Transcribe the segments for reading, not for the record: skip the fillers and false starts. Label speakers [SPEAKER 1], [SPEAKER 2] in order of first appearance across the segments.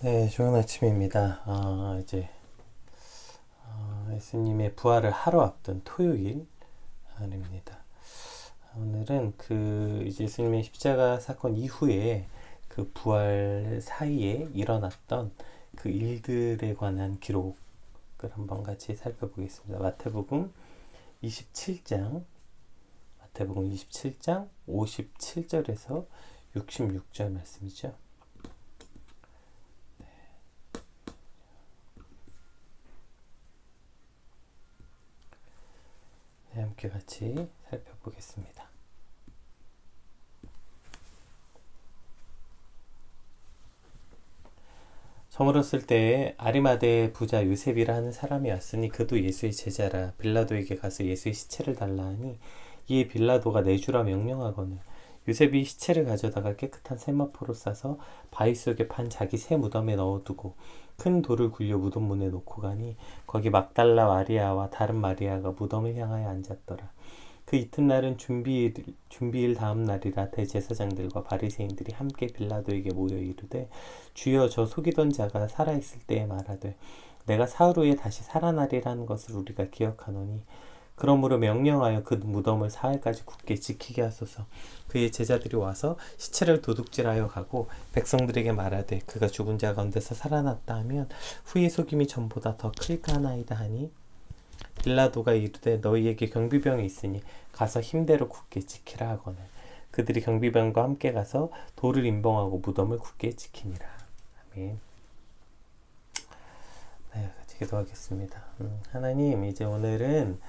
[SPEAKER 1] 네, 좋은 아침입니다. 예수님의 부활을 하루 앞둔 토요일입니다. 오늘은 이제 예수님의 십자가 사건 이후에 그 부활 사이에 일어났던 그 일들에 관한 기록을 한번 같이 살펴보겠습니다. 마태복음 27장 57절에서 66절 말씀이죠. 네, 함께 같이 살펴보겠습니다. 저물었을 때에 아리마대 부자 요셉이라 하는 사람이 왔으니 그도 예수의 제자라. 빌라도에게 가서 예수의 시체를 달라 하니 이에 빌라도가 내주라 명령하거늘 요셉이 시체를 가져다가 깨끗한 세마포로 싸서 바위 속에 판 자기 새 무덤에 넣어두고 큰 돌을 굴려 무덤 문에 놓고 가니 거기 막달라 마리아와 다른 마리아가 무덤을 향하여 앉았더라. 그 이튿날은 준비일 다음 날이라 대제사장들과 바리새인들이 함께 빌라도에게 모여 이르되 주여 저 속이던 자가 살아있을 때에 말하되 내가 사흘 후에 다시 살아나리라는 것을 우리가 기억하노니 그러므로 명령하여 그 무덤을 사흘까지 굳게 지키게 하소서. 그의 제자들이 와서 시체를 도둑질하여 가고 백성들에게 말하되 그가 죽은 자 가운데서 살아났다 하면 후의 속임이 전보다 더 클까 하나이다 하니 빌라도가 이르되 너희에게 경비병이 있으니 가서 힘대로 굳게 지키라 하거늘 그들이 경비병과 함께 가서 돌을 임봉하고 무덤을 굳게 지키니라. 아멘. 네, 같이 기도하겠습니다. 하나님, 이제 오늘은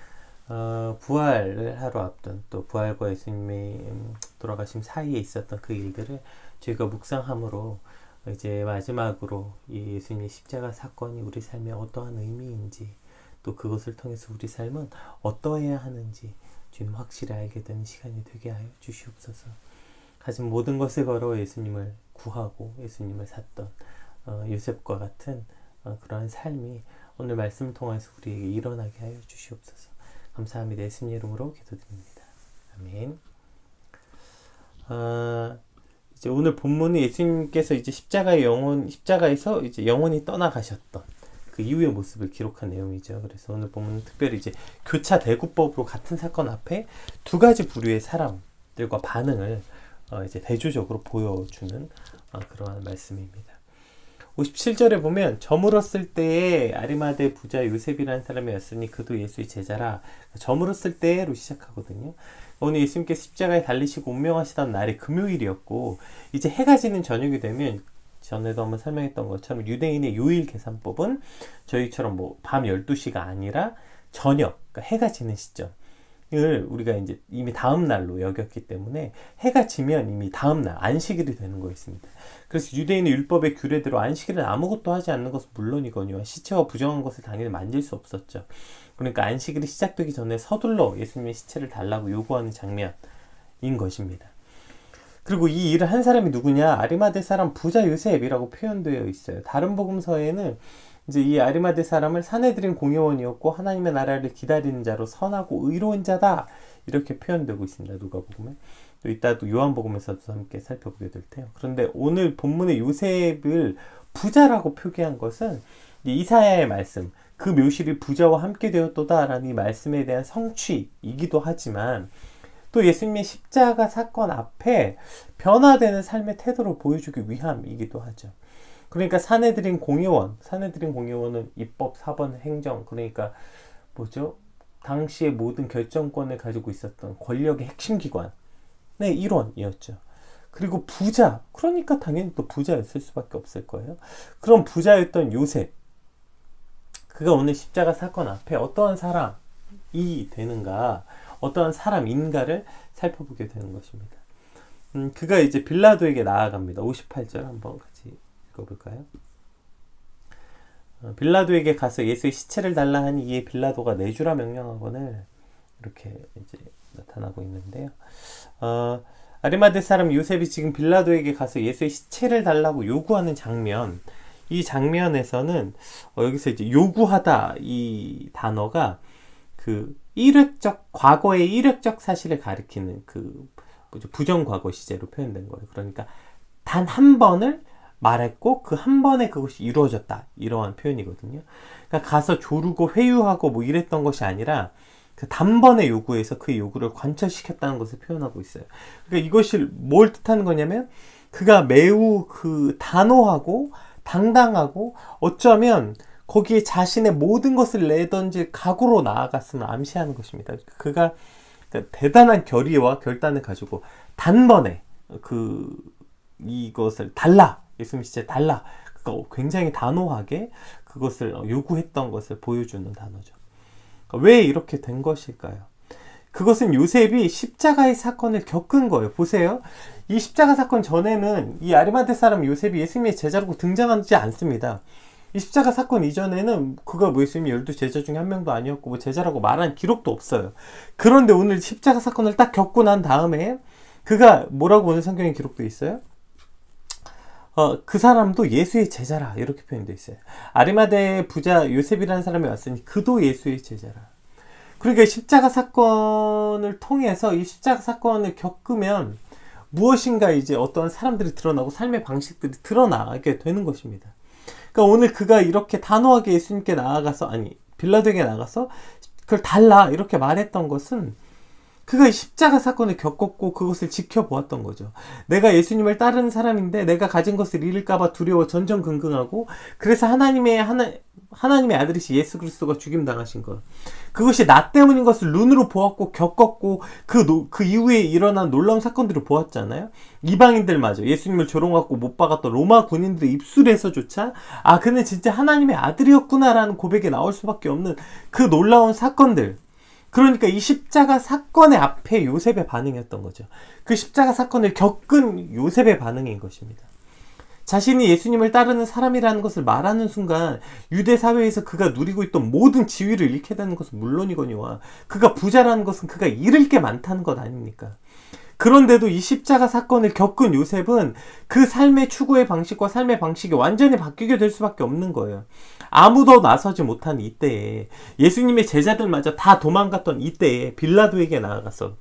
[SPEAKER 1] 부활을 하루 앞둔 또 부활과 예수님의 돌아가심 사이에 있었던 그 일들을 저희가 묵상함으로 이제 마지막으로 이 예수님의 십자가 사건이 우리 삶에 어떠한 의미인지 또 그것을 통해서 우리 삶은 어떠해야 하는지 주님 확실히 알게 되는 시간이 되게 하여 주시옵소서. 가진 모든 것을 걸어 예수님을 구하고 예수님을 샀던 요셉과 같은 그러한 삶이 오늘 말씀을 통해서 우리에게 일어나게 하여 주시옵소서. 감사합니다. 예수님 이름으로 기도드립니다. 아멘. 이제 오늘 본문은 예수님께서 이제 십자가에서 이제 영원히 떠나가셨던 그 이후의 모습을 기록한 내용이죠. 그래서 오늘 본문은 특별히 이제 교차 대구법으로 같은 사건 앞에 두 가지 부류의 사람들과 반응을 이제 대조적으로 보여주는 그러한 말씀입니다. 57절에 보면 저물었을 때에 아리마대 부자 요셉이라는 사람이 왔으니 그도 예수의 제자라. 저물었을 때로 시작하거든요. 오늘 예수님께서 십자가에 달리시고 운명하시던 날이 금요일이었고 이제 해가 지는 저녁이 되면 전에도 한번 설명했던 것처럼 유대인의 요일 계산법은 저희처럼 뭐 밤 12시가 아니라 저녁, 그러니까 해가 지는 시점을 우리가 이제 이미 다음 날로 여겼기 때문에 해가 지면 이미 다음 날 안식일이 되는 거였습니다. 그래서 유대인의 율법의 규례대로 안식일은 아무것도 하지 않는 것은 물론이거니와 시체와 부정한 것을 당연히 만질 수 없었죠. 그러니까 안식일이 시작되기 전에 서둘러 예수님의 시체를 달라고 요구하는 장면인 것입니다. 그리고 이 일을 한 사람이 누구냐? 아리마대 사람 부자 요셉이라고 표현되어 있어요. 다른 복음서에는 이제 이 아리마대 사람을 사내들인 공회원이었고 하나님의 나라를 기다리는 자로 선하고 의로운 자다 이렇게 표현되고 있습니다. 누가복음에. 또 이따 또 요한복음에서도 함께 살펴보게 될 테요. 그런데 오늘 본문의 요셉을 부자라고 표기한 것은 이사야의 말씀, 그 묘실이 부자와 함께 되었도다라는 이 말씀에 대한 성취이기도 하지만 또 예수님의 십자가 사건 앞에 변화되는 삶의 태도를 보여주기 위함이기도 하죠. 그러니까 사내들인 공회원은 입법, 사법, 행정, 그러니까 뭐죠? 당시의 모든 결정권을 가지고 있었던 권력의 핵심 기관의 일원이었죠. 그리고 부자, 그러니까 당연히 또 부자였을 수밖에 없을 거예요. 그런 부자였던 요셉, 그가 오늘 십자가 사건 앞에 어떠한 사람이 되는가, 어떠한 사람인가를 살펴보게 되는 것입니다. 그가 이제 빌라도에게 나아갑니다. 58절 한번 같이 읽어볼까요? 빌라도에게 가서 예수의 시체를 달라 하니 이에 빌라도가 내주라 명령하거늘 이렇게 이제 나타나고 있는데요. 아리마대 사람 요셉이 지금 빌라도에게 가서 예수의 시체를 달라고 요구하는 장면, 이 장면에서는 여기서 이제 요구하다 이 단어가 그 과거의 이력적 사실을 가리키는 그 부정과거 시제로 표현된 거예요. 그러니까 단 한 번을 말했고 그 한 번에 그것이 이루어졌다. 이러한 표현이거든요. 그러니까 가서 조르고 회유하고 뭐 이랬던 것이 아니라 그 단번에 요구해서 그 요구를 관철시켰다는 것을 표현하고 있어요. 그러니까 이것이 뭘 뜻하는 거냐면 그가 매우 그 단호하고 당당하고 어쩌면 거기에 자신의 모든 것을 내던질 각오로 나아갔음을 암시하는 것입니다. 그가 대단한 결의와 결단을 가지고 단번에 이것을 달라, 예수님 진짜 달라, 굉장히 단호하게 그것을 요구했던 것을 보여주는 단어죠. 왜 이렇게 된 것일까요? 그것은 요셉이 십자가의 사건을 겪은 거예요. 보세요. 이 십자가 사건 전에는 이 아리마대 사람 요셉이 예수님의 제자로 등장하지 않습니다. 이 십자가 사건 이전에는 그가 뭐 예수님이 12 제자 중에 한 명도 아니었고 뭐 제자라고 말한 기록도 없어요. 그런데 오늘 십자가 사건을 딱 겪고 난 다음에 그가 뭐라고 오늘 성경에 기록되어 있어요? 그 사람도 예수의 제자라 이렇게 표현되어 있어요. 아리마대 부자 요셉이라는 사람이 왔으니 그도 예수의 제자라. 그러니까 십자가 사건을 통해서 이 십자가 사건을 겪으면 무엇인가 이제 어떤 사람들이 드러나고 삶의 방식들이 드러나게 되는 것입니다. 그러니까 오늘 그가 이렇게 단호하게 예수님께 나아가서 빌라도에게 나가서 그걸 달라 이렇게 말했던 것은 그가 십자가 사건을 겪었고 그것을 지켜보았던 거죠. 내가 예수님을 따르는 사람인데 내가 가진 것을 잃을까봐 두려워 전전긍긍하고 그래서 하나님의 아들이신 예수 그리스도가 죽임당하신 것, 그것이 나 때문인 것을 눈으로 보았고 겪었고 그 이후에 일어난 놀라운 사건들을 보았잖아요. 이방인들마저 예수님을 조롱하고 못 박았던 로마 군인들의 입술에서조차 그는 진짜 하나님의 아들이었구나라는 고백이 나올 수밖에 없는 그 놀라운 사건들. 그러니까 이 십자가 사건의 앞에 요셉의 반응이었던 거죠. 그 십자가 사건을 겪은 요셉의 반응인 것입니다. 자신이 예수님을 따르는 사람이라는 것을 말하는 순간 유대 사회에서 그가 누리고 있던 모든 지위를 잃게 되는 것은 물론이거니와 그가 부자라는 것은 그가 잃을 게 많다는 것 아닙니까? 그런데도 이 십자가 사건을 겪은 요셉은 그 삶의 추구의 방식과 삶의 방식이 완전히 바뀌게 될 수밖에 없는 거예요. 아무도 나서지 못한 이때에, 예수님의 제자들마저 다 도망갔던 이때에 빌라도에게 나아가서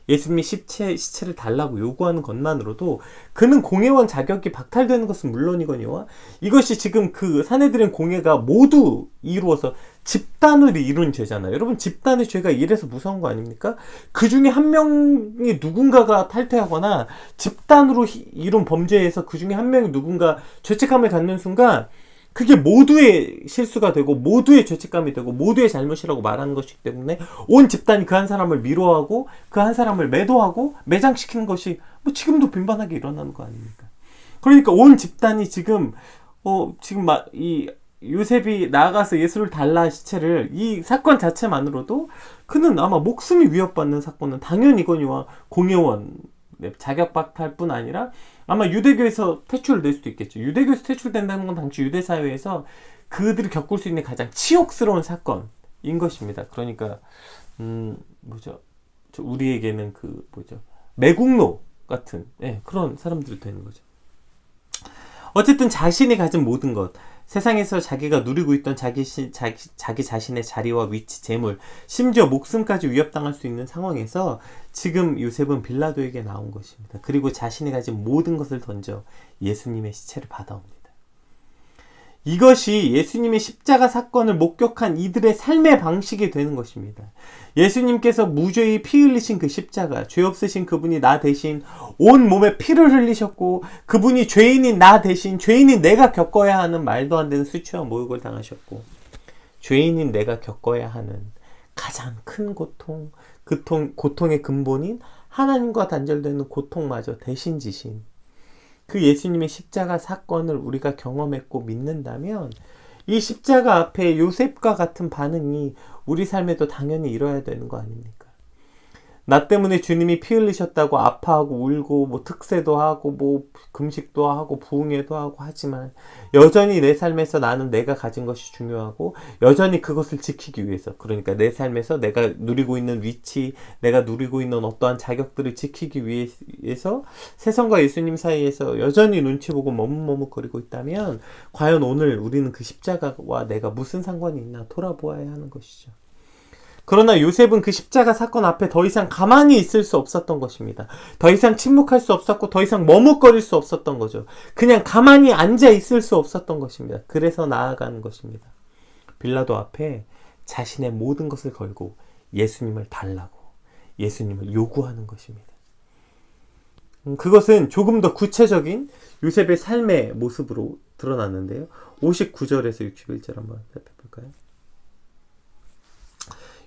[SPEAKER 1] 예수님이 시체를 달라고 요구하는 것만으로도 그는 공회원 자격이 박탈되는 것은 물론이거니와 이것이 지금 그 사내들의 공회가 모두 이루어서 집단으로 이룬 죄잖아요. 여러분, 집단의 죄가 이래서 무서운 거 아닙니까? 그 중에 한 명이 누군가가 탈퇴하거나 집단으로 이룬 범죄에서 그 중에 한 명이 누군가 죄책감을 갖는 순간 그게 모두의 실수가 되고 모두의 죄책감이 되고 모두의 잘못이라고 말하는 것이기 때문에 온 집단이 그 한 사람을 미워하고 그 한 사람을 매도하고 매장시키는 것이 뭐 지금도 빈번하게 일어나는 거 아닙니까? 그러니까 온 집단이 지금 이 요셉이 나아가서 예수를 달라 시체를, 이 사건 자체만으로도 그는 아마 목숨이 위협받는 사건은 당연히거니와 공회원 자격 박탈뿐 아니라 아마 유대교에서 퇴출될 수도 있겠죠. 유대교에서 퇴출된다는 건 당시 유대 사회에서 그들이 겪을 수 있는 가장 치욕스러운 사건인 것입니다. 그러니까 우리에게는 매국노 같은 그런 사람들이 되는 거죠. 어쨌든 자신이 가진 모든 것, 세상에서 자기가 누리고 있던 자기 자신의 자리와 위치, 재물, 심지어 목숨까지 위협당할 수 있는 상황에서 지금 요셉은 빌라도에게 나온 것입니다. 그리고 자신이 가진 모든 것을 던져 예수님의 시체를 받아옵니다. 이것이 예수님의 십자가 사건을 목격한 이들의 삶의 방식이 되는 것입니다. 예수님께서 무죄히 피 흘리신 그 십자가, 죄 없으신 그분이 나 대신 온 몸에 피를 흘리셨고 그분이 죄인인 나 대신 죄인인 내가 겪어야 하는 말도 안 되는 수치와 모욕을 당하셨고 죄인인 내가 겪어야 하는 가장 큰 고통, 고통의 근본인 하나님과 단절되는 고통마저 대신 지신 그 예수님의 십자가 사건을 우리가 경험했고 믿는다면 이 십자가 앞에 요셉과 같은 반응이 우리 삶에도 당연히 이뤄야 되는 거 아닙니까? 나 때문에 주님이 피 흘리셨다고 아파하고 울고 특세도 하고 금식도 하고 부흥회도 하고 하지만 여전히 내 삶에서 나는 내가 가진 것이 중요하고 여전히 그것을 지키기 위해서, 그러니까 내 삶에서 내가 누리고 있는 위치, 내가 누리고 있는 어떠한 자격들을 지키기 위해서 세상과 예수님 사이에서 여전히 눈치 보고 머뭇머뭇거리고 있다면 과연 오늘 우리는 그 십자가와 내가 무슨 상관이 있나 돌아보아야 하는 것이죠. 그러나 요셉은 그 십자가 사건 앞에 더 이상 가만히 있을 수 없었던 것입니다. 더 이상 침묵할 수 없었고 더 이상 머뭇거릴 수 없었던 거죠. 그냥 가만히 앉아 있을 수 없었던 것입니다. 그래서 나아가는 것입니다. 빌라도 앞에 자신의 모든 것을 걸고 예수님을 달라고, 예수님을 요구하는 것입니다. 그것은 조금 더 구체적인 요셉의 삶의 모습으로 드러났는데요. 59절에서 61절 한번 살펴볼까요?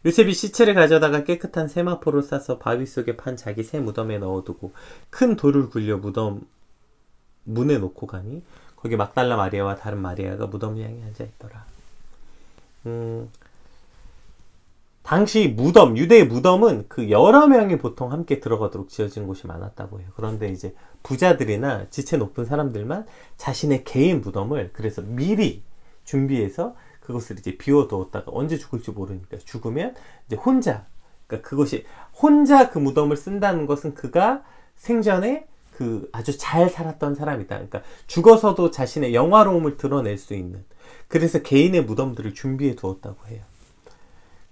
[SPEAKER 1] 요셉이 시체를 가져다가 깨끗한 세마포로 싸서 바위 속에 판 자기 새 무덤에 넣어두고 큰 돌을 굴려 무덤 문에 놓고 가니 거기 막달라 마리아와 다른 마리아가 무덤을 향해 앉아있더라. 당시 무덤, 유대의 무덤은 그 여러 명이 보통 함께 들어가도록 지어진 곳이 많았다고 해요. 그런데 이제 부자들이나 지체 높은 사람들만 자신의 개인 무덤을 그래서 미리 준비해서 그것을 이제 비워두었다가 언제 죽을지 모르니까 죽으면 이제 혼자, 그러니까 그것이 혼자 그 무덤을 쓴다는 것은 그가 생전에 그 아주 잘 살았던 사람이다. 그러니까 죽어서도 자신의 영화로움을 드러낼 수 있는, 그래서 개인의 무덤들을 준비해 두었다고 해요.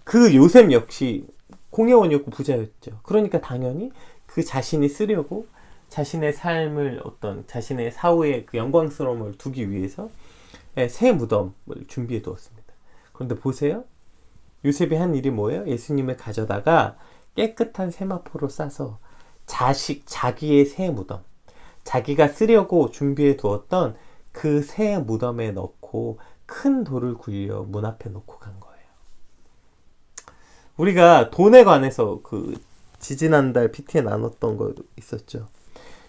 [SPEAKER 1] 그 요셉 역시 공회원이었고 부자였죠. 그러니까 당연히 그 자신이 쓰려고 자신의 삶을 어떤 자신의 사후의 그 영광스러움을 두기 위해서 새 무덤을 준비해 두었습니다. 그런데 보세요. 요셉이 한 일이 뭐예요? 예수님을 가져다가 깨끗한 세마포로 싸서 자기의 새 무덤, 자기가 쓰려고 준비해 두었던 그 새 무덤에 넣고 큰 돌을 굴려 문 앞에 놓고 간 거예요. 우리가 돈에 관해서 그 지지난달 PT에 나눴던 거 있었죠.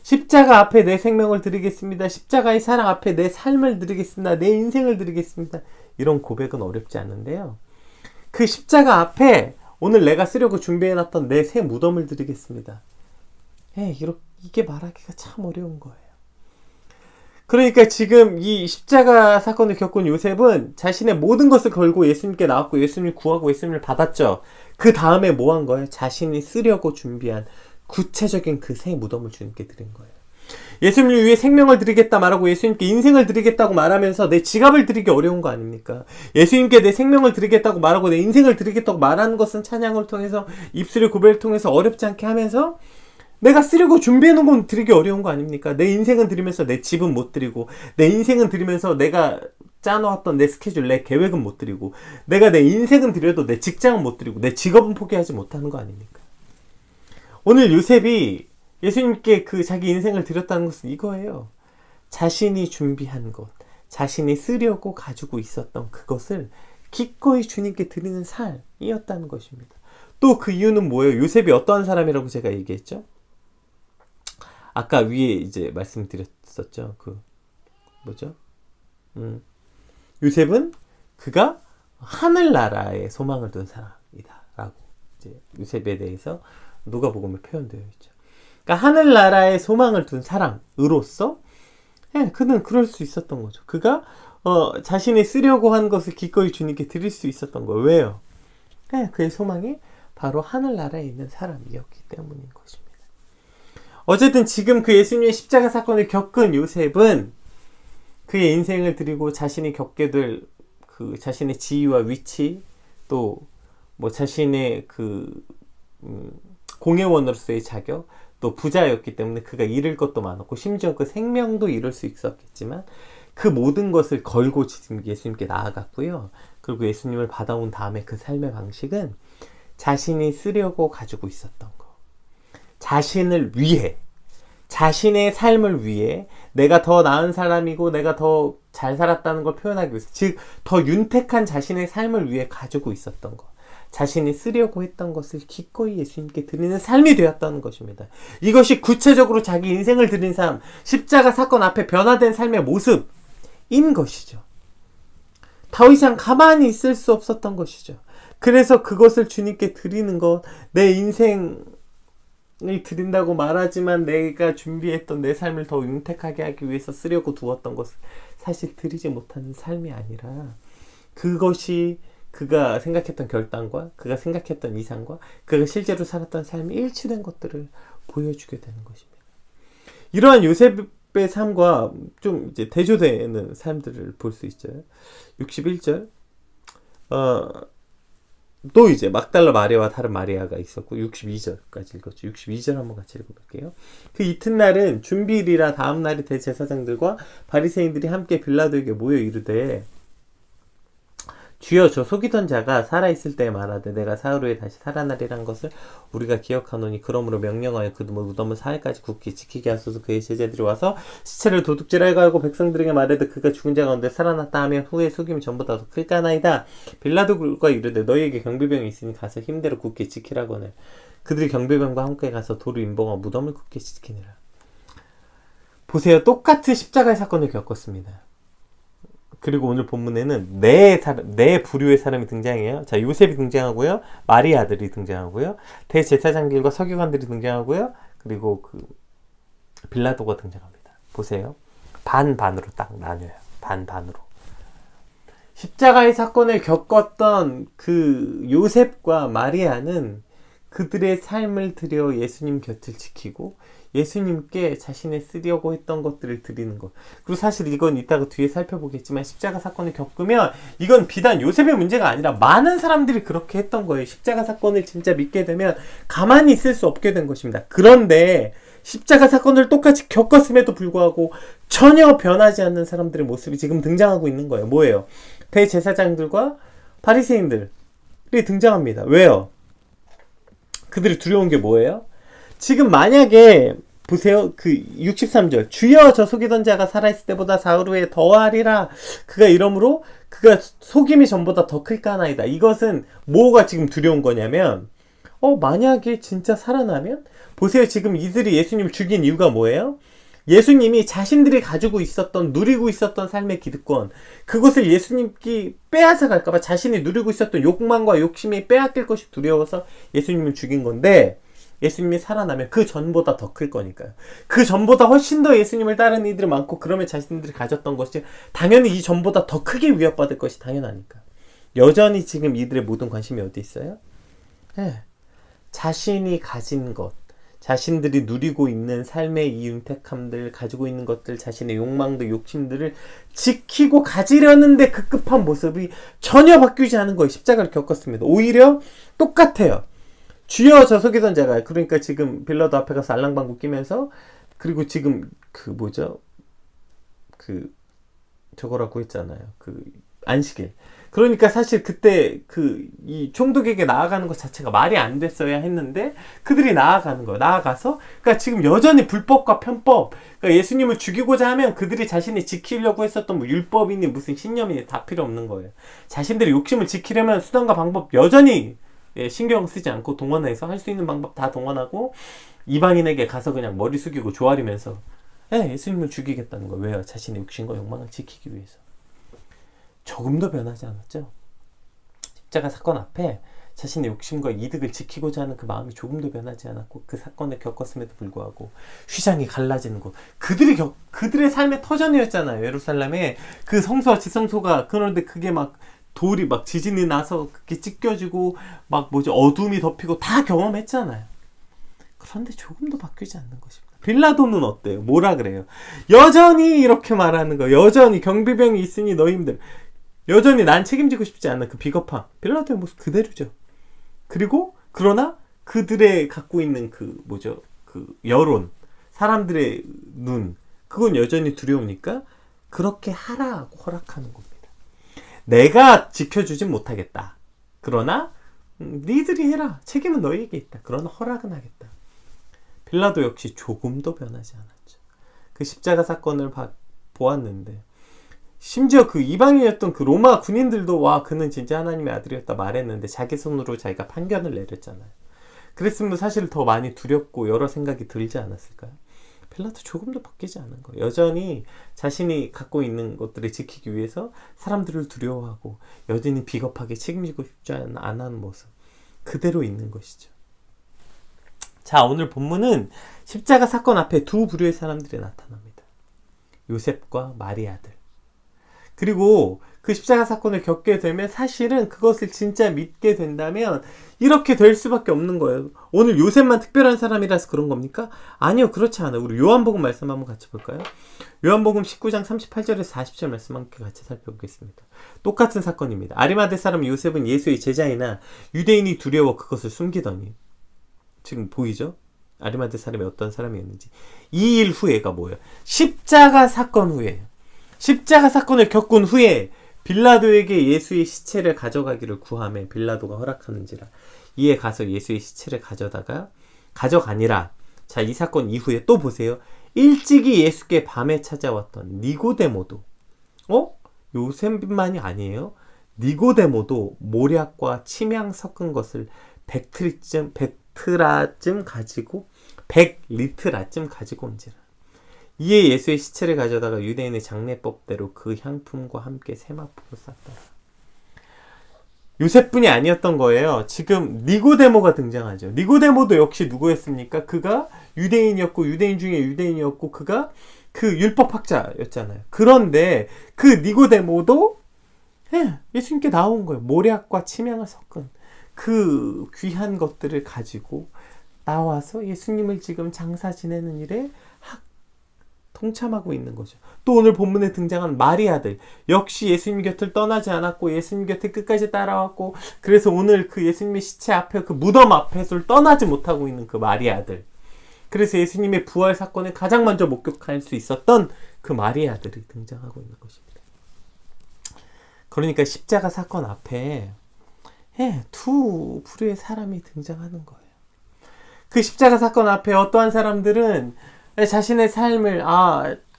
[SPEAKER 1] 십자가 앞에 내 생명을 드리겠습니다. 십자가의 사랑 앞에 내 삶을 드리겠습니다. 내 인생을 드리겠습니다. 이런 고백은 어렵지 않은데요. 그 십자가 앞에 오늘 내가 쓰려고 준비해놨던 내 새 무덤을 드리겠습니다. 이게 말하기가 참 어려운 거예요. 그러니까 지금 이 십자가 사건을 겪은 요셉은 자신의 모든 것을 걸고 예수님께 나왔고 예수님을 구하고 예수님을 받았죠. 그 다음에 뭐 한 거예요? 자신이 쓰려고 준비한 구체적인 그 새 무덤을 주님께 드린 거예요. 예수님을 위해 생명을 드리겠다 말하고 예수님께 인생을 드리겠다고 말하면서 내 지갑을 드리기 어려운 거 아닙니까? 예수님께 내 생명을 드리겠다고 말하고 내 인생을 드리겠다고 말하는 것은 찬양을 통해서 입술의 고백을 통해서 어렵지 않게 하면서 내가 쓰려고 준비해놓은 건 드리기 어려운 거 아닙니까? 내 인생은 드리면서 내 집은 못 드리고, 내 인생은 드리면서 내가 짜놓았던 내 스케줄, 내 계획은 못 드리고, 내가 내 인생은 드려도 내 직장은 못 드리고, 내 직업은 포기하지 못하는 거 아닙니까? 오늘 요셉이 예수님께 그 자기 인생을 드렸다는 것은 이거예요. 자신이 준비한 것, 자신이 쓰려고 가지고 있었던 그것을 기꺼이 주님께 드리는 삶이었다는 것입니다. 또 그 이유는 뭐예요? 요셉이 어떠한 사람이라고 제가 얘기했죠? 아까 위에 이제 말씀드렸었죠. 요셉은 그가 하늘나라에 소망을 둔 사람이다. 라고 이제 요셉에 대해서 누가복음에 표현되어 있죠. 그러니까 하늘나라에 소망을 둔 사람으로서 그는 그럴 수 있었던 거죠. 그가 자신이 쓰려고 한 것을 기꺼이 주님께 드릴 수 있었던 거예요. 왜요? 그의 소망이 바로 하늘나라에 있는 사람이었기 때문인 것입니다. 어쨌든 지금 그 예수님의 십자가 사건을 겪은 요셉은 그의 인생을 드리고 자신이 겪게 될 그 자신의 지위와 위치, 또 뭐 자신의 그 공회원으로서의 자격, 또 부자였기 때문에 그가 잃을 것도 많았고 심지어 그 생명도 잃을 수 있었겠지만 그 모든 것을 걸고 지금 예수님께 나아갔고요. 그리고 예수님을 받아온 다음에 그 삶의 방식은 자신이 쓰려고 가지고 있었던 거, 자신을 위해, 자신의 삶을 위해 내가 더 나은 사람이고 내가 더 잘 살았다는 걸 표현하기 위해서, 즉 더 윤택한 자신의 삶을 위해 가지고 있었던 것, 자신이 쓰려고 했던 것을 기꺼이 예수님께 드리는 삶이 되었다는 것입니다. 이것이 구체적으로 자기 인생을 드린 삶, 십자가 사건 앞에 변화된 삶의 모습인 것이죠. 더 이상 가만히 있을 수 없었던 것이죠. 그래서 그것을 주님께 드리는 것, 내 인생을 드린다고 말하지만 내가 준비했던 내 삶을 더 윤택하게 하기 위해서 쓰려고 두었던 것을 사실 드리지 못하는 삶이 아니라, 그것이 그가 생각했던 결단과 그가 생각했던 이상과 그가 실제로 살았던 삶이 일치된 것들을 보여주게 되는 것입니다. 이러한 요셉의 삶과 좀 이제 대조되는 삶들을 볼 수 있죠. 61절 또 이제 막달라 마리아와 다른 마리아가 있었고 62절까지 읽었죠. 62절 한번 같이 읽어볼게요. 그 이튿날은 준비일이라 다음 날이 대제사장들과 바리새인들이 함께 빌라도에게 모여 이르되 주여 저 속이던 자가 살아있을 때에 말하되 내가 사흘 후에 다시 살아나리란 것을 우리가 기억하노니 그러므로 명령하여 그 무덤을 사흘까지 굳게 지키게 하소서. 그의 제자들이 와서 시체를 도둑질하여 가고 백성들에게 말하되 그가 죽은 자 가운데 살아났다 하며 후에 속임이 전보다 더 클까나이다. 빌라도가 이르되 너희에게 경비병이 있으니 가서 힘대로 굳게 지키라거늘. 그들이 경비병과 함께 가서 돌을 인봉하고 무덤을 굳게 지키니라. 보세요. 똑같은 십자가의 사건을 겪었습니다. 그리고 오늘 본문에는 네 부류의 사람이 등장해요. 자, 요셉이 등장하고요. 마리아들이 등장하고요. 대제사장들과 서기관들이 등장하고요. 그리고 그 빌라도가 등장합니다. 보세요. 반반으로 딱 나뉘어요. 반반으로. 십자가의 사건을 겪었던 그 요셉과 마리아는 그들의 삶을 들여 예수님 곁을 지키고 예수님께 자신의 쓰려고 했던 것들을 드리는 것. 그리고 사실 이건 이따가 뒤에 살펴보겠지만 십자가 사건을 겪으면 이건 비단 요셉의 문제가 아니라 많은 사람들이 그렇게 했던 거예요. 십자가 사건을 진짜 믿게 되면 가만히 있을 수 없게 된 것입니다. 그런데 십자가 사건을 똑같이 겪었음에도 불구하고 전혀 변하지 않는 사람들의 모습이 지금 등장하고 있는 거예요. 뭐예요? 대제사장들과 바리새인들이 등장합니다. 왜요? 그들이 두려운 게 뭐예요? 지금 만약에 보세요. 그 63절 주여 저 속이던 자가 살아있을 때보다 사흘 후에 더하리라. 그가 이러므로 그가 속임이 전보다 더 클까나이다. 이것은 뭐가 지금 두려운 거냐면 만약에 진짜 살아나면 보세요. 지금 이들이 예수님을 죽인 이유가 뭐예요? 예수님이 자신들이 가지고 있었던 누리고 있었던 삶의 기득권 그것을 예수님께 빼앗아 갈까봐 자신이 누리고 있었던 욕망과 욕심이 빼앗길 것이 두려워서 예수님을 죽인 건데 예수님이 살아나면 그 전보다 더 클 거니까요. 그 전보다 훨씬 더 예수님을 따르는 이들이 많고 그러면 자신들이 가졌던 것이 당연히 이 전보다 더 크게 위협받을 것이 당연하니까. 여전히 지금 이들의 모든 관심이 어디 있어요? 네. 자신이 가진 것, 자신들이 누리고 있는 삶의 이 윤택함들, 가지고 있는 것들, 자신의 욕망들, 욕심들을 지키고 가지려는데 급급한 모습이 전혀 바뀌지 않은 거예요. 십자가를 겪었습니다. 오히려 똑같아요. 주여 저 속이던 자가 그러니까 지금 빌라도 앞에 가서 알랑방구 끼면서 그리고 지금 저거라고 했잖아요. 안식일. 그러니까 사실 그때 이 총독에게 나아가는 것 자체가 말이 안 됐어야 했는데 그들이 나아가는 거예요. 나아가서 그러니까 지금 여전히 불법과 편법 그러니까 예수님을 죽이고자 하면 그들이 자신이 지키려고 했었던 뭐 율법이니 무슨 신념이니 다 필요 없는 거예요. 자신들의 욕심을 지키려면 수단과 방법 여전히 신경 쓰지 않고 동원해서 할 수 있는 방법 다 동원하고 이방인에게 가서 그냥 머리 숙이고 조아리면서 예수님을 죽이겠다는 거예요. 왜요? 자신의 욕심과 욕망을 지키기 위해서. 조금도 변하지 않았죠. 십자가 사건 앞에 자신의 욕심과 이득을 지키고자 하는 그 마음이 조금도 변하지 않았고 그 사건을 겪었음에도 불구하고 휘장이 갈라지는 것 그들의 삶의 터전이었잖아요. 예루살렘에 그 성소와 지성소가 그런데 그게 막 돌이 막 지진이 나서 그게 찢겨지고 어둠이 덮이고 다 경험했잖아요. 그런데 조금도 바뀌지 않는 것입니다. 빌라도는 어때요? 뭐라 그래요? 여전히 이렇게 말하는 거. 여전히 경비병이 있으니 너희들 여전히 난 책임지고 싶지 않은 그 비겁함. 빌라도의 모습 그대로죠. 그리고 그러나 그들의 갖고 있는 그 여론, 사람들의 눈, 그건 여전히 두려우니까 그렇게 하라고 허락하는 겁니다. 내가 지켜주진 못하겠다. 그러나 니들이 해라. 책임은 너희에게 있다. 그러나 허락은 하겠다. 빌라도 역시 조금도 변하지 않았죠. 그 십자가 사건을 보았는데 심지어 그 이방인이었던 그 로마 군인들도 와 그는 진짜 하나님의 아들이었다 말했는데 자기 손으로 자기가 판결을 내렸잖아요. 그랬으면 사실 더 많이 두렵고 여러 생각이 들지 않았을까요? 빌라도 조금도 바뀌지 않은 거예요. 여전히 자신이 갖고 있는 것들을 지키기 위해서 사람들을 두려워하고 여전히 비겁하게 책임지고 싶지 않은 모습 그대로 있는 것이죠. 자, 오늘 본문은 십자가 사건 앞에 두 부류의 사람들이 나타납니다. 요셉과 마리아들. 그리고 그 십자가 사건을 겪게 되면 사실은 그것을 진짜 믿게 된다면 이렇게 될 수밖에 없는 거예요. 오늘 요셉만 특별한 사람이라서 그런 겁니까? 아니요, 그렇지 않아요. 우리 요한복음 말씀 한번 같이 볼까요? 요한복음 19장 38절에서 40절 말씀 함께 같이 살펴보겠습니다. 똑같은 사건입니다. 아리마대 사람 요셉은 예수의 제자이나 유대인이 두려워 그것을 숨기더니, 지금 보이죠? 아리마대 사람이 어떤 사람이었는지. 2일 후에가 뭐예요? 십자가 사건 후에, 십자가 사건을 겪은 후에 빌라도에게 예수의 시체를 가져가기를 구하며 빌라도가 허락하는지라. 이에 가서 예수의 시체를 가져가니라. 자, 이 사건 이후에 또 보세요. 일찍이 예수께 밤에 찾아왔던 니고데모도, 요셉만이 아니에요. 니고데모도 모략과 침향 섞은 것을 100리트라쯤 가지고 온지라. 이에 예수의 시체를 가져다가 유대인의 장례법대로 그 향품과 함께 세마포로 쌌더라. 요셉뿐이 아니었던 거예요. 지금 니고데모가 등장하죠. 니고데모도 역시 누구였습니까? 그가 유대인이었고, 유대인 중에 유대인이었고, 그가 그 율법학자였잖아요. 그런데 그 니고데모도 예수님께 나온 거예요. 모략과 침향을 섞은 그 귀한 것들을 가지고 나와서 예수님을 지금 장사 지내는 일에 동참하고 있는 거죠. 또 오늘 본문에 등장한 마리아들, 역시 예수님 곁을 떠나지 않았고 예수님 곁에 끝까지 따라왔고, 그래서 오늘 그 예수님의 시체 앞에, 그 무덤 앞에서 떠나지 못하고 있는 그 마리아들, 그래서 예수님의 부활 사건을 가장 먼저 목격할 수 있었던 그 마리아들이 등장하고 있는 것입니다. 그러니까 십자가 사건 앞에 두 부류의 사람이 등장하는 거예요. 그 십자가 사건 앞에 어떠한 사람들은 자신의 삶을,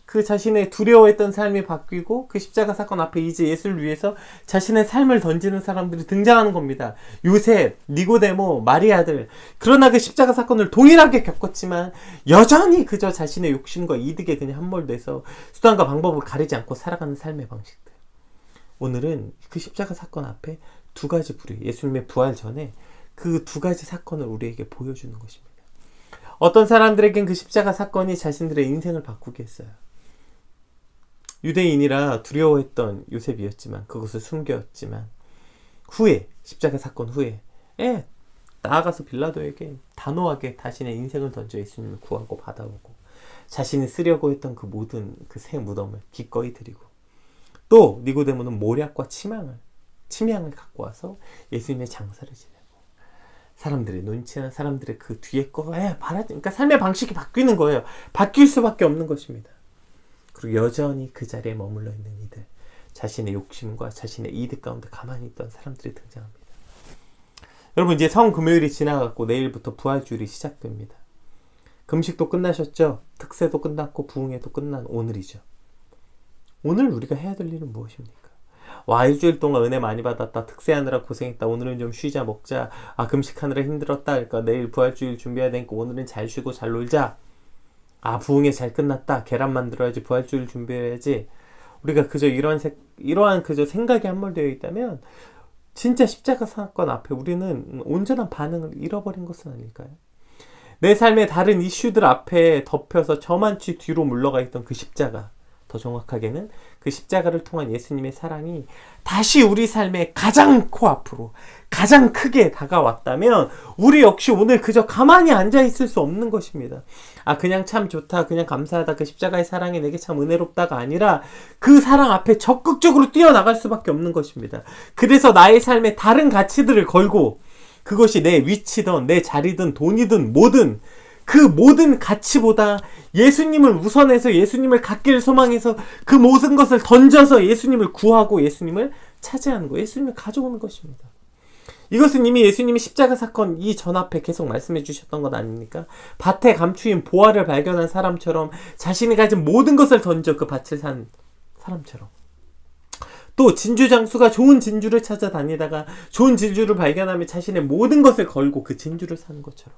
[SPEAKER 1] 그 자신의 두려워했던 삶이 바뀌고 그 십자가 사건 앞에 이제 예수를 위해서 자신의 삶을 던지는 사람들이 등장하는 겁니다. 요셉, 니고데모, 마리아들. 그러나 그 십자가 사건을 동일하게 겪었지만 여전히 그저 자신의 욕심과 이득에 그냥 함몰돼서 수단과 방법을 가리지 않고 살아가는 삶의 방식들. 오늘은 그 십자가 사건 앞에 두 가지 부류, 예수님의 부활 전에 그 두 가지 사건을 우리에게 보여주는 것입니다. 어떤 사람들에겐 그 십자가 사건이 자신들의 인생을 바꾸게 했어요. 유대인이라 두려워했던 요셉이었지만, 그것을 숨겼지만, 후에, 십자가 사건 후에 나아가서 빌라도에게 단호하게 자신의 인생을 던져 예수님을 구하고 받아오고, 자신이 쓰려고 했던 그 모든 그 새 무덤을 기꺼이 드리고, 또 니고데모는 모략과 침향을 갖고 와서 예수님의 장사를 지내고, 사람들의 눈치나 사람들의 그 뒤에 그러니까 삶의 방식이 바뀌는 거예요. 바뀔 수밖에 없는 것입니다. 그리고 여전히 그 자리에 머물러 있는 이들, 자신의 욕심과 자신의 이득 가운데 가만히 있던 사람들이 등장합니다. 여러분, 이제 성금요일이 지나갔고 내일부터 부활주일이 시작됩니다. 금식도 끝나셨죠? 특세도 끝났고 부흥회도 끝난 오늘이죠. 오늘 우리가 해야 될 일은 무엇입니까? 일주일 동안 은혜 많이 받았다, 특세하느라 고생했다, 오늘은 좀 쉬자, 먹자, 금식하느라 힘들었다, 그러니까 내일 부활주일 준비해야 되니까 오늘은 잘 쉬고 잘 놀자, 부흥회 잘 끝났다, 계란 만들어야지, 부활주일 준비해야지. 우리가 그저 이러한 그저 생각이 함몰되어 있다면 진짜 십자가 사건 앞에 우리는 온전한 반응을 잃어버린 것은 아닐까요? 내 삶의 다른 이슈들 앞에 덮여서 저만치 뒤로 물러가 있던 그 십자가, 더 정확하게는 그 십자가를 통한 예수님의 사랑이 다시 우리 삶의 가장 코앞으로 가장 크게 다가왔다면 우리 역시 오늘 그저 가만히 앉아있을 수 없는 것입니다. 그냥 참 좋다, 그냥 감사하다, 그 십자가의 사랑이 내게 참 은혜롭다가 아니라 그 사랑 앞에 적극적으로 뛰어나갈 수밖에 없는 것입니다. 그래서 나의 삶에 다른 가치들을 걸고, 그것이 내 위치든 내 자리든 돈이든 뭐든, 그 모든 가치보다 예수님을 우선해서 예수님을 갖기를 소망해서 그 모든 것을 던져서 예수님을 구하고 예수님을 차지하는 거, 예수님을 가져오는 것입니다. 이것은 이미 예수님이 십자가 사건 이전 앞에 계속 말씀해 주셨던 것 아닙니까? 밭에 감추인 보화를 발견한 사람처럼 자신이 가진 모든 것을 던져 그 밭을 산 사람처럼, 또 진주장수가 좋은 진주를 찾아다니다가 좋은 진주를 발견하며 자신의 모든 것을 걸고 그 진주를 사는 것처럼,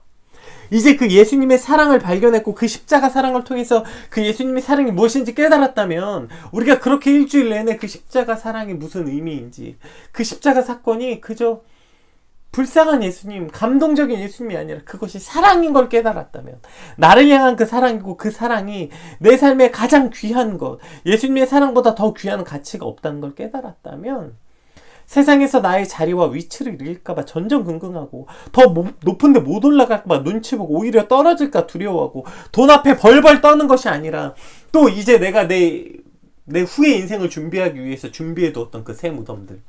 [SPEAKER 1] 이제 그 예수님의 사랑을 발견했고 그 십자가 사랑을 통해서 그 예수님의 사랑이 무엇인지 깨달았다면, 우리가 그렇게 일주일 내내 그 십자가 사랑이 무슨 의미인지, 그 십자가 사건이 그저 불쌍한 예수님, 감동적인 예수님이 아니라 그것이 사랑인 걸 깨달았다면, 나를 향한 그 사랑이고 그 사랑이 내 삶의 가장 귀한 것, 예수님의 사랑보다 더 귀한 가치가 없다는 걸 깨달았다면, 세상에서 나의 자리와 위치를 잃을까봐 전전긍긍하고, 더 높은데 못 올라갈까봐 눈치 보고 오히려 떨어질까 두려워하고, 돈 앞에 벌벌 떠는 것이 아니라 또 이제 내가 내 후의 인생을 준비하기 위해서 준비해두었던 그 새 무덤들,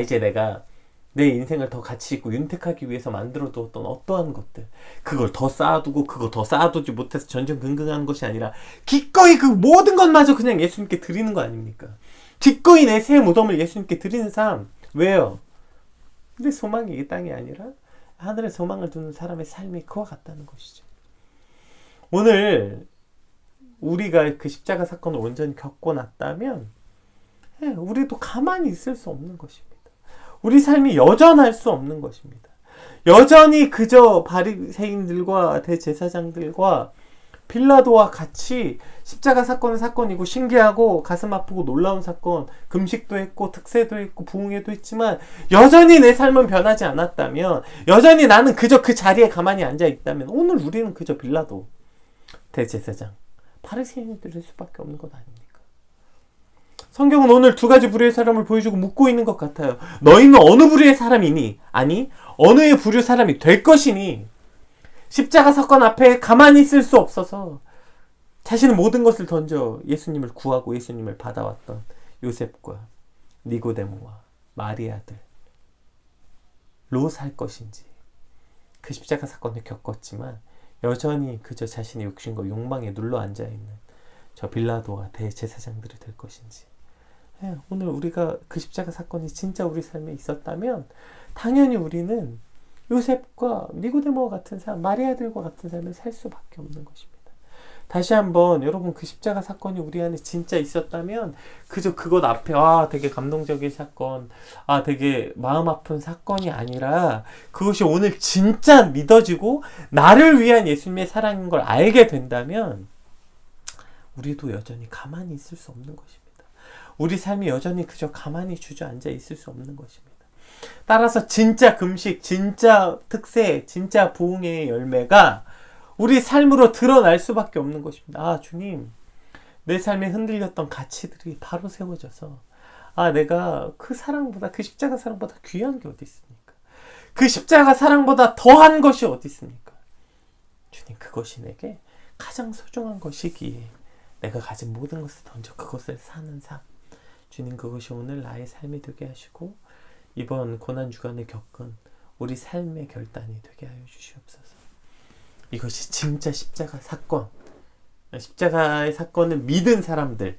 [SPEAKER 1] 이제 내가 내 인생을 더 가치 있고 윤택하기 위해서 만들어두었던 어떠한 것들, 그걸 더 쌓아두고 그거 더 쌓아두지 못해서 전전긍긍하는 것이 아니라 기꺼이 그 모든 것마저 그냥 예수님께 드리는 거 아닙니까? 기꺼이 내 새 무덤을 예수님께 드리는 삶. 왜요? 내 소망이 이 땅이 아니라 하늘에 소망을 두는 사람의 삶이 그와 같다는 것이죠. 오늘 우리가 그 십자가 사건을 온전히 겪고 났다면 우리도 가만히 있을 수 없는 것입니다. 우리 삶이 여전할 수 없는 것입니다. 여전히 그저 바리새인들과 대제사장들과 빌라도와 같이 십자가 사건은 사건이고 신기하고 가슴 아프고 놀라운 사건, 금식도 했고 특세도 했고 부흥회도 했지만 여전히 내 삶은 변하지 않았다면, 여전히 나는 그저 그 자리에 가만히 앉아 있다면 오늘 우리는 그저 빌라도, 대제사장, 바리새인들일 수밖에 없는 것 아닙니까? 성경은 오늘 두 가지 부류의 사람을 보여주고 묻고 있는 것 같아요. 너희는 어느 부류의 사람이니? 아니, 어느 부류 사람이 될 것이니? 십자가 사건 앞에 가만히 있을 수 없어서 자신의 모든 것을 던져 예수님을 구하고 예수님을 받아왔던 요셉과 니고데모와 마리아들, 롯 할 것인지, 그 십자가 사건을 겪었지만 여전히 그저 자신의 욕심과 욕망에 눌러 앉아있는 저 빌라도와 대제사장들이 될 것인지, 오늘 우리가 그 십자가 사건이 진짜 우리 삶에 있었다면 당연히 우리는 요셉과 니고데모와 같은 삶, 마리아들과 같은 삶을 살 수밖에 없는 것입니다. 다시 한번 여러분, 그 십자가 사건이 우리 안에 진짜 있었다면 그저 그것 앞에 되게 감동적인 사건, 되게 마음 아픈 사건이 아니라 그것이 오늘 진짜 믿어지고 나를 위한 예수님의 사랑인 걸 알게 된다면 우리도 여전히 가만히 있을 수 없는 것입니다. 우리 삶이 여전히 그저 가만히 주저앉아 있을 수 없는 것입니다. 따라서 진짜 금식, 진짜 특세, 진짜 부흥의 열매가 우리 삶으로 드러날 수밖에 없는 것입니다. 주님, 내 삶에 흔들렸던 가치들이 바로 세워져서 내가 그 사랑보다, 그 십자가 사랑보다 귀한 게 어디 있습니까? 그 십자가 사랑보다 더한 것이 어디 있습니까? 주님, 그것이 내게 가장 소중한 것이기에 내가 가진 모든 것을 던져 그것을 사는 삶, 주님, 그것이 오늘 나의 삶이 되게 하시고 이번 고난주간에 겪은 우리 삶의 결단이 되게 하여 주시옵소서. 이것이 진짜 십자가 사건, 십자가의 사건을 믿은 사람들의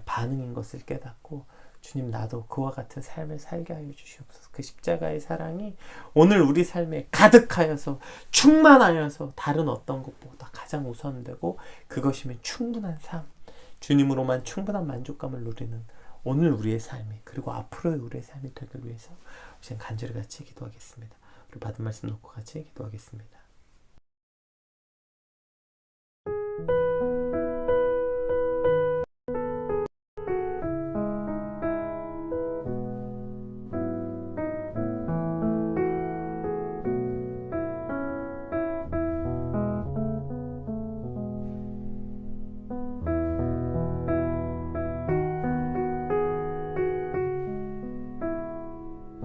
[SPEAKER 1] 반응인 것을 깨닫고 주님, 나도 그와 같은 삶을 살게 하여 주시옵소서. 그 십자가의 사랑이 오늘 우리 삶에 가득하여서 충만하여서 다른 어떤 것보다 가장 우선되고 그것이면 충분한 삶, 주님으로만 충분한 만족감을 누리는 오늘 우리의 삶이, 그리고 앞으로의 우리의 삶이 되기 위해서 우리 간절히 같이 기도하겠습니다. 우리 받은 말씀 놓고 같이 기도하겠습니다.